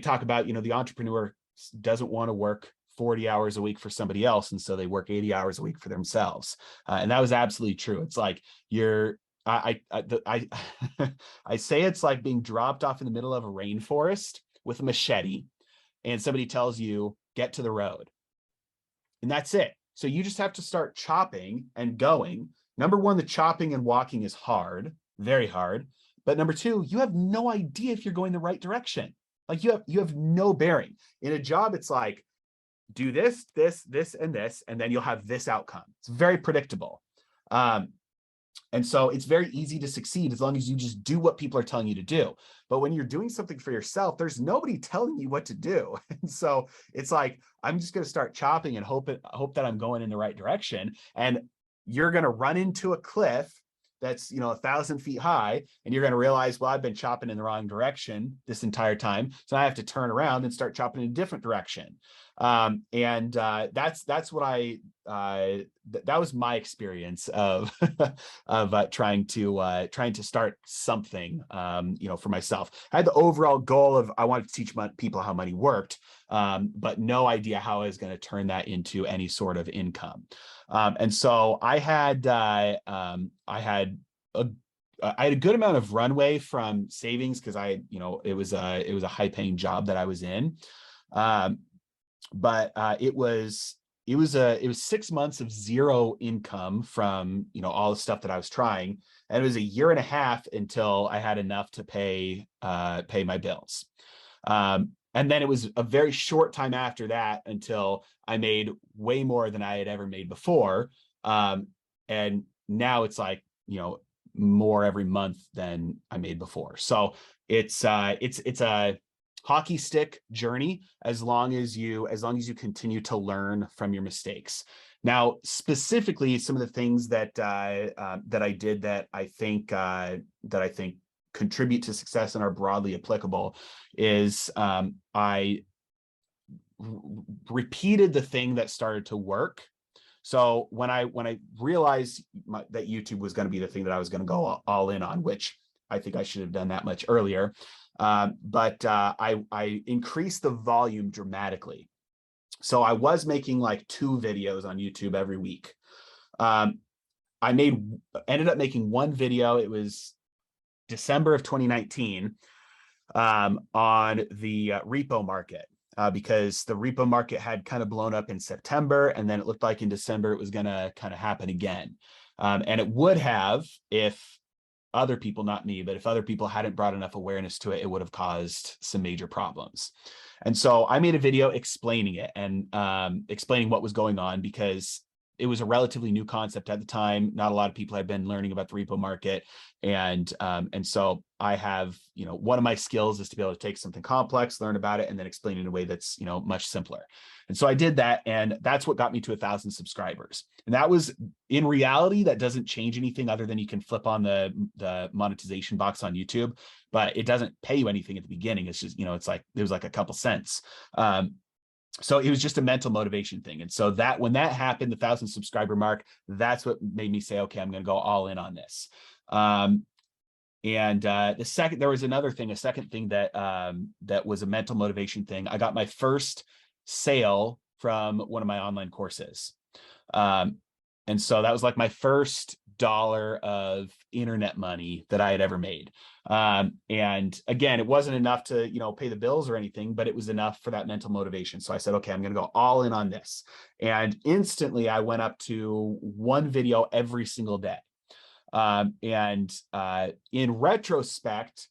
S3: talk about, the entrepreneur doesn't want to work 40 hours a week for somebody else. And so they work 80 hours a week for themselves. And that was absolutely true. It's like I say it's like being dropped off in the middle of a rainforest with a machete and somebody tells you, get to the road. And that's it. So you just have to start chopping and going. Number one, the chopping and walking is hard, very hard. But number two, you have no idea if you're going the right direction. Like you have no bearing. In a job, it's like, do this, this, this, and this, and then you'll have this outcome. It's very predictable. And so it's very easy to succeed as long as you just do what people are telling you to do. But when you're doing something for yourself, there's nobody telling you what to do. And so it's like, I'm just going to start chopping and hope that I'm going in the right direction. And you're going to run into a cliff that's 1,000 feet high, and you're going to realize, well, I've been chopping in the wrong direction this entire time, so I have to turn around and start chopping in a different direction. That's what that was my experience of trying to start something for myself. I had the overall goal of I wanted to teach people how money worked, but no idea how I was going to turn that into any sort of income. And so I had a good amount of runway from savings because it was a high paying job that I was in. But it was 6 months of zero income from all the stuff that I was trying, and it was a year and a half until I had enough to pay my bills. And then it was a very short time after that until I made way more than I had ever made before. And now it's like more every month than I made before. So it's a hockey stick journey as long as you continue to learn from your mistakes. Now, specifically, some of the things that I did that I think contribute to success and are broadly applicable is I repeated the thing that started to work. So when I realized that YouTube was going to be the thing that I was going to go all in on, which I think I should have done that much earlier, but I increased the volume dramatically. So I was making like 2 videos on YouTube every week. I ended up making one video. It was December of 2019 on the repo market. Because the repo market had kind of blown up in September, and then it looked like in December it was going to kind of happen again. And it would have if other people, not me, but if other people hadn't brought enough awareness to it, it would have caused some major problems. And so I made a video explaining it and explaining what was going on, because it was a relatively new concept at the time. Not a lot of people had been learning about the repo market. And so I have, one of my skills is to be able to take something complex, learn about it, and then explain it in a way that's, much simpler. And so I did that, and that's what got me to 1,000 subscribers. And that was, in reality, that doesn't change anything other than you can flip on the monetization box on YouTube, but it doesn't pay you anything at the beginning. It's just, it's like, there was like a couple cents. So it was just a mental motivation thing. And so that when that happened, the 1,000 subscriber mark, that's what made me say, okay, I'm going to go all in on this. There was another thing, a second thing that was a mental motivation thing. I got my first sale from one of my online courses. And so that was like my first dollar of internet money that I had ever made. And again, it wasn't enough to, pay the bills or anything, but it was enough for that mental motivation. So I said, okay, I'm going to go all in on this. And instantly I went up to one video every single day. In retrospect,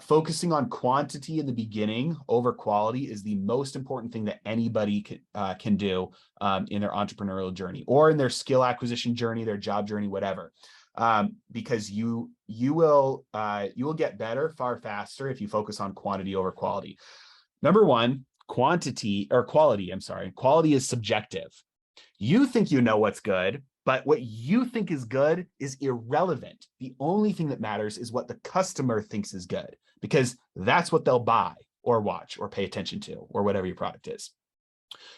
S3: focusing on quantity in the beginning over quality is the most important thing that anybody can do in their entrepreneurial journey or in their skill acquisition journey, their job journey, whatever. Because you will get better far faster if you focus on quantity over quality. Number one, quality is subjective. You think you know what's good, but what you think is good is irrelevant. The only thing that matters is what the customer thinks is good, because that's what they'll buy or watch or pay attention to or whatever your product is.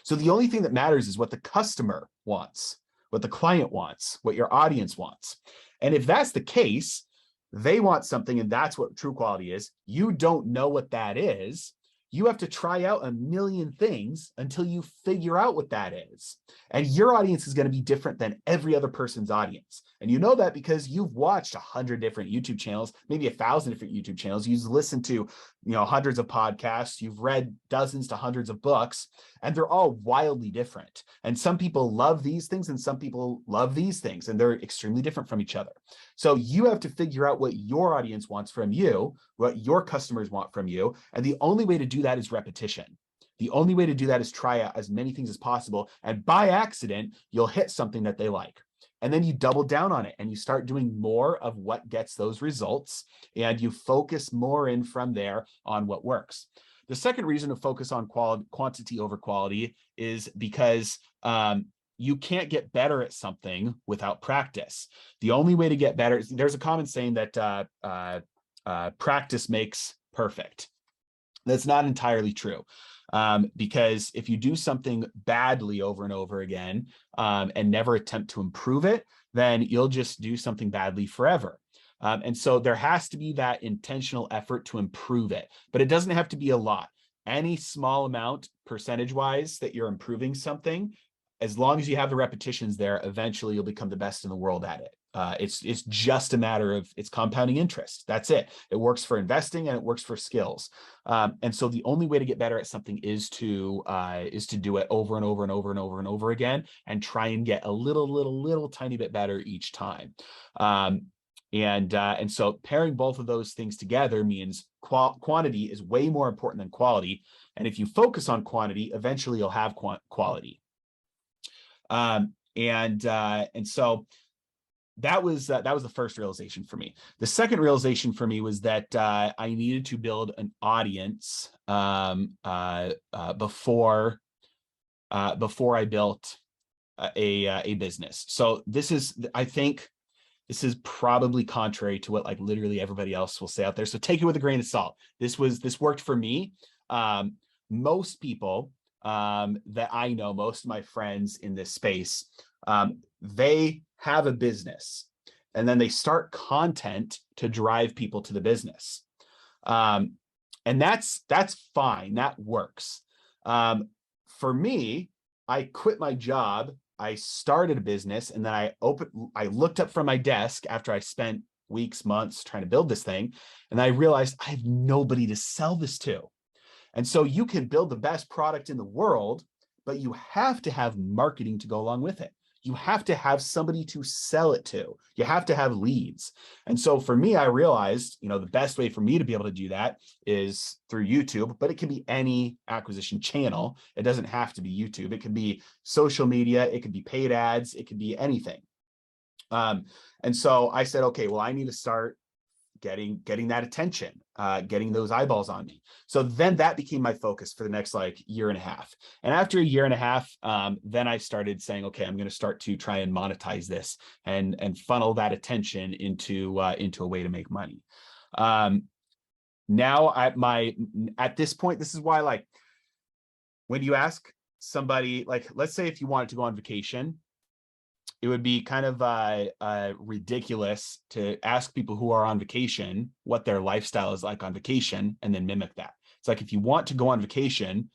S3: So the only thing that matters is what the customer wants, what the client wants, what your audience wants. And if that's the case, they want something and that's what true quality is. You don't know what that is. You have to try out a million things until you figure out what that is. And your audience is going to be different than every other person's audience. And you know that because you've watched 100 different YouTube channels, maybe 1,000 different YouTube channels. You've listened to, hundreds of podcasts. You've read dozens to hundreds of books, and they're all wildly different. And some people love these things and some people love these things, and they're extremely different from each other. So you have to figure out what your audience wants from you, what your customers want from you. And the only way to do that is repetition. The only way to do that is try out as many things as possible. And by accident, you'll hit something that they like. And then you double down on it and you start doing more of what gets those results. And you focus more in from there on what works. The second reason to focus on quantity over quality is because you can't get better at something without practice. The only way to get better, there's a common saying that practice makes perfect. That's not entirely true. Because if you do something badly over and over again and never attempt to improve it, then you'll just do something badly forever. And so there has to be that intentional effort to improve it, but it doesn't have to be a lot. Any small amount percentage-wise that you're improving something, as long as you have the repetitions there, eventually you'll become the best in the world at it. It's just a matter of its compounding interest. That's it. It works for investing and it works for skills. And so the only way to get better at something is to do it over and over and over and over and over again, and try and get a little tiny bit better each time. And so pairing both of those things together means quantity is way more important than quality. And if you focus on quantity, eventually you'll have quality. And so that was the first realization for me. The second realization for me was that I needed to build an audience before I built a business. So I think this is probably contrary to what like literally everybody else will say out there. So take it with a grain of salt. This worked for me. Most people that I know, most of my friends in this space, they have a business and then they start content to drive people to the business. And that's fine. That works. For me, I quit my job. I started a business, and then I looked up from my desk after I spent weeks, months trying to build this thing. And I realized I have nobody to sell this to. And so you can build the best product in the world, but you have to have marketing to go along with it. you have to have somebody to sell it to. You have to have leads. And so for me, I realized, the best way for me to be able to do that is through YouTube, but it can be any acquisition channel. It doesn't have to be YouTube. It could be social media. It could be paid ads. It could be anything. And so I said, okay, well, I need to start getting that attention, getting those eyeballs on me. So then that became my focus for the next year and a half. And after a year and a half, then I started saying, okay, I'm going to start to try and monetize this and funnel that attention into a way to make money. Now at this point, this is why, when you ask somebody, let's say if you wanted to go on vacation, it would be kind of ridiculous to ask people who are on vacation what their lifestyle is like on vacation and then mimic that. It's like, if you want to go on vacation,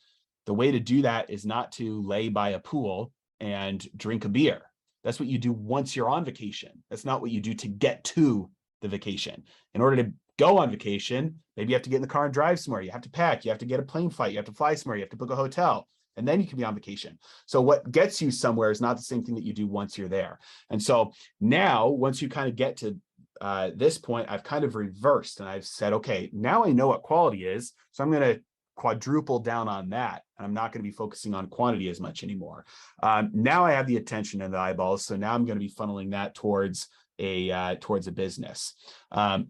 S3: the way to do that is not to lay by a pool and drink a beer. That's what you do once you're on vacation. That's not what you do to get to the vacation. In order to go on vacation, maybe you have to get in the car and drive somewhere. You have to pack, you have to get a plane flight, you have to fly somewhere, you have to book a hotel. And then you can be on vacation. So what gets you somewhere is not the same thing that you do once you're there. And so now, once you kind of get to this point, I've kind of reversed and I've said, okay, now I know what quality is. So I'm going to quadruple down on that. And I'm not going to be focusing on quantity as much anymore. Now I have the attention and the eyeballs. So now I'm going to be funneling that towards a business. And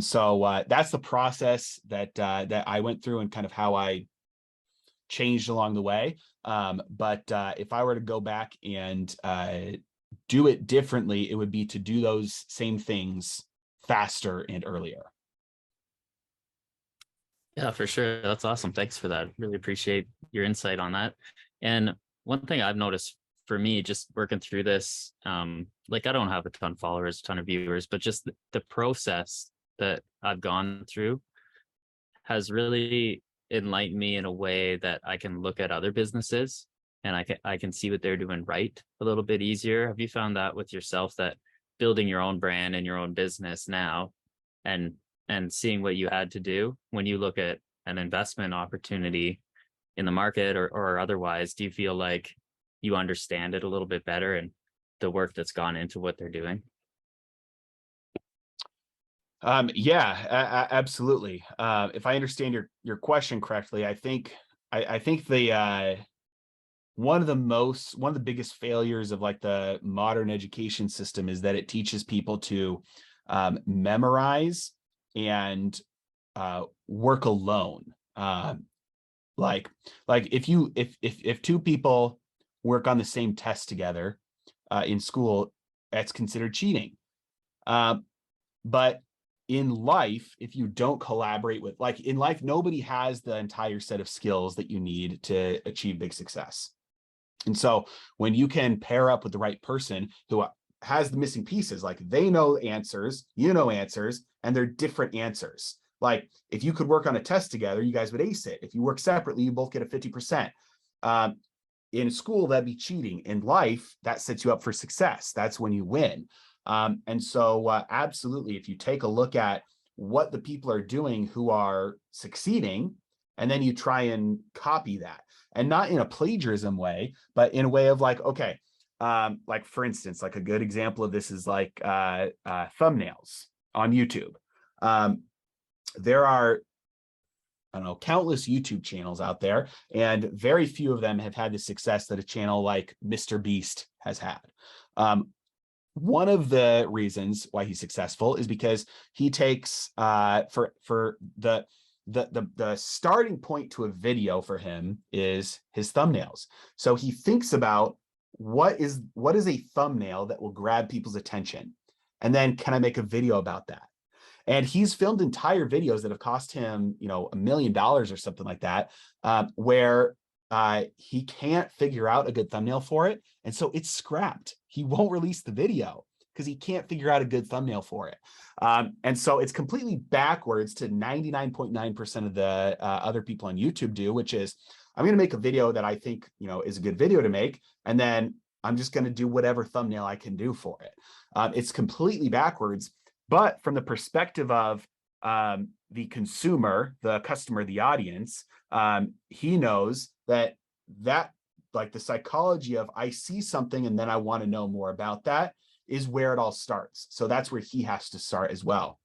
S3: so that's the process that I went through and kind of how I changed along the way. But if I were to go back and do it differently, it would be to do those same things faster and earlier.
S1: Yeah, for sure. That's awesome. Thanks for that. Really appreciate your insight on that. And one thing I've noticed for me, just working through this, I don't have a ton of followers, a ton of viewers, but just the process that I've gone through has really enlighten me in a way that I can look at other businesses and I can see what they're doing right a little bit easier. Have you found that with yourself, that building your own brand and your own business now and seeing what you had to do when you look at an investment opportunity in the market or otherwise, do you feel like you understand it a little bit better and the work that's gone into what they're doing?
S3: Yeah, absolutely. If I understand your question correctly, I think the one of the biggest failures of the modern education system is that it teaches people to memorize and work alone. If two people work on the same test together in school, that's considered cheating. But in life, if you don't collaborate with, in life, nobody has the entire set of skills that you need to achieve big success. And so when you can pair up with the right person who has the missing pieces, they know answers, you know answers, and they're different answers. If you could work on a test together, you guys would ace it. If you work separately, you both get a 50%. In school, that'd be cheating. In life, that sets you up for success. That's when you win. And so absolutely, if you take a look at what the people are doing who are succeeding, and then you try and copy that, and not in a plagiarism way, but in a way of okay, for instance, a good example of this is thumbnails on YouTube. There are, I don't know, countless YouTube channels out there, and very few of them have had the success that a channel like Mr. Beast has had. One of the reasons why he's successful is because he takes for the starting point to a video for him is his thumbnails. So he thinks about what is a thumbnail that will grab people's attention, and then can I make a video about that? And he's filmed entire videos that have cost him, $1 million or something like that, where he can't figure out a good thumbnail for it. And so it's scrapped. He won't release the video because he can't figure out a good thumbnail for it. And so it's completely backwards to 99.9% of the other people on YouTube do, which is, I'm going to make a video that I think, is a good video to make. And then I'm just going to do whatever thumbnail I can do for it. It's completely backwards. But from the perspective of the consumer, the customer, the audience, he knows that like the psychology of I see something and then I want to know more about that is where it all starts. So that's where he has to start as well.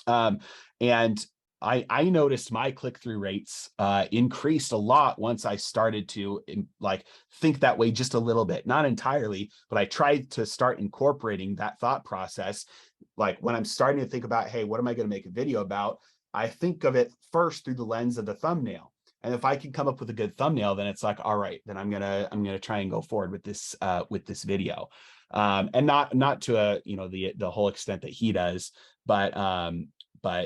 S3: And I noticed my click-through rates increased a lot once I started to like think that way just a little bit, not entirely, but I tried to start incorporating that thought process. Like when I'm starting to think about, hey, what am I going to make a video about? I think of it first through the lens of the thumbnail. And if I can come up with a good thumbnail, then it's like, all right, then I'm gonna try and go forward with this video, and not to a the whole extent that he does, but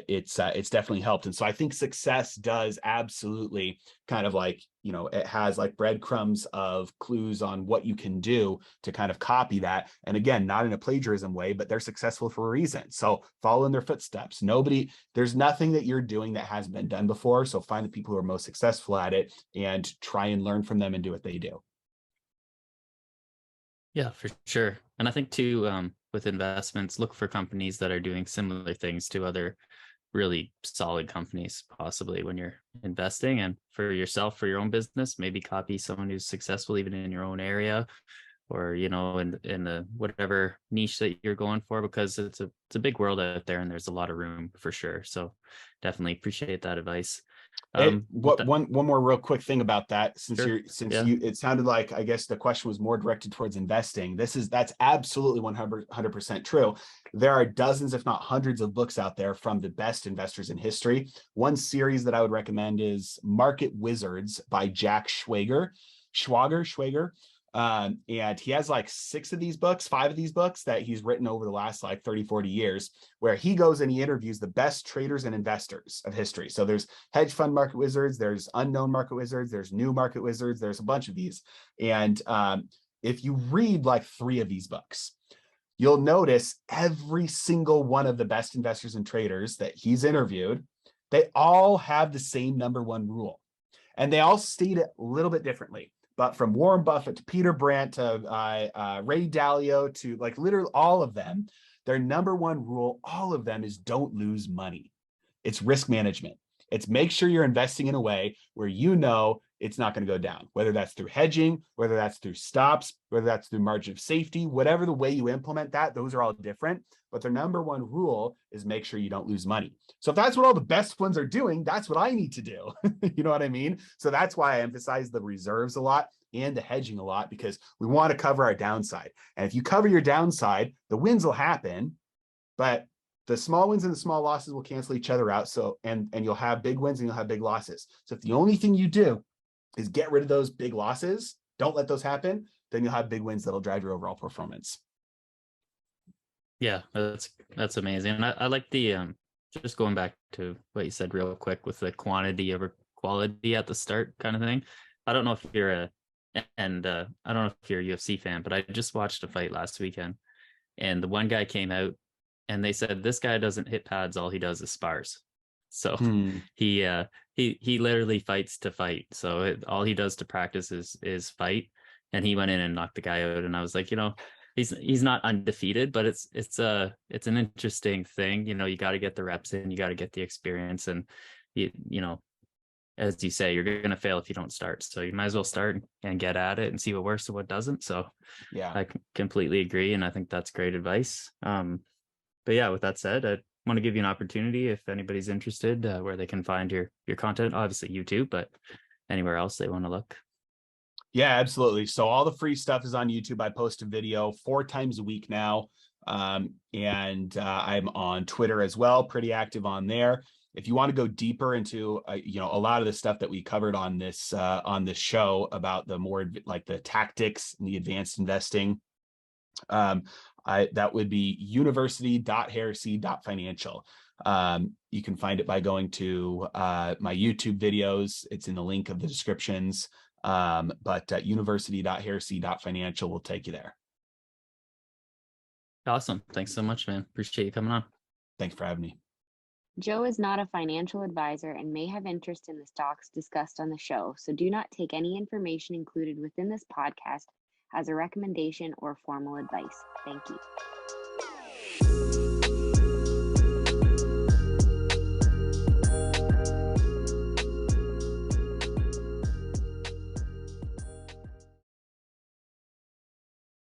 S3: it's definitely helped. And so I think success does absolutely kind of like, it has like breadcrumbs of clues on what you can do to kind of copy that. And again, not in a plagiarism way, but they're successful for a reason. So follow in their footsteps. There's nothing that you're doing that hasn't been done before. So find the people who are most successful at it and try and learn from them and do what they do.
S1: Yeah, for sure. And I think too, with investments, look for companies that are doing similar things to other really solid companies, possibly when you're investing. And for yourself, for your own business, maybe copy someone who's successful even in your own area, or in the whatever niche that you're going for, because it's a big world out there and there's a lot of room for sure. So definitely appreciate that advice.
S3: One more real quick thing about that,
S1: Sure.
S3: it sounded like, I guess the question was more directed towards investing. That's absolutely 100% true. There are dozens, if not hundreds of books out there from the best investors in history. One series that I would recommend is Market Wizards by Jack Schwager. And he has like 5 of these books that he's written over the last like 30-40 years, where he goes and he interviews the best traders and investors of history. So there's hedge fund market wizards, there's unknown market wizards, there's new market wizards, there's a bunch of these. And if you read like 3 of these books, you'll notice every single one of the best investors and traders that he's interviewed, they all have the same number one rule. And they all state it a little bit differently. But from Warren Buffett to Peter Brandt to Ray Dalio to like literally all of them, their number one rule, all of them, is don't lose money. It's risk management. It's make sure you're investing in a way where it's not going to go down, whether that's through hedging, whether that's through stops, whether that's through margin of safety, whatever the way you implement that, those are all different. But their number one rule is make sure you don't lose money. So if that's what all the best ones are doing, that's what I need to do. You know what I mean? So that's why I emphasize the reserves a lot and the hedging a lot, because we want to cover our downside. And if you cover your downside, the wins will happen, but the small wins and the small losses will cancel each other out. So, and you'll have big wins and you'll have big losses. So if the only thing you do is get rid of those big losses, don't let those happen, then you'll have big wins that'll drive your overall performance.
S1: Yeah, that's amazing. And I like the just going back to what you said real quick with the quantity over quality at the start kind of thing. I don't know if you're I don't know if you're a UFC fan, but I just watched a fight last weekend, and the one guy came out and they said this guy doesn't hit pads, all he does is spars. So he literally fights to fight. So all he does to practice is fight, and he went in and knocked the guy out. And I was like, he's not undefeated, but it's an interesting thing. You got to get the reps in, you got to get the experience, and as you say, you're going to fail if you don't start. So you might as well start and get at it and see what works and what doesn't. So yeah, I completely agree. And I think that's great advice. But yeah, with that said, I want to give you an opportunity if anybody's interested, where they can find your content, obviously YouTube, but anywhere else they want to look.
S3: Yeah, absolutely. So all the free stuff is on YouTube. I post a video 4 times a week now. And I'm on Twitter as well, pretty active on there. If you want to go deeper into, a lot of the stuff that we covered on this show about the more like the tactics and the advanced investing, that would be university.heresy.financial. You can find it by going to my YouTube videos. It's in the link of the descriptions. But university.heresy.financial will take you there.
S1: Awesome. Thanks so much, man. Appreciate you coming on.
S3: Thanks for having me.
S2: Joe is not a financial advisor and may have interest in the stocks discussed on the show, so do not take any information included within this podcast as a recommendation or formal advice. Thank you.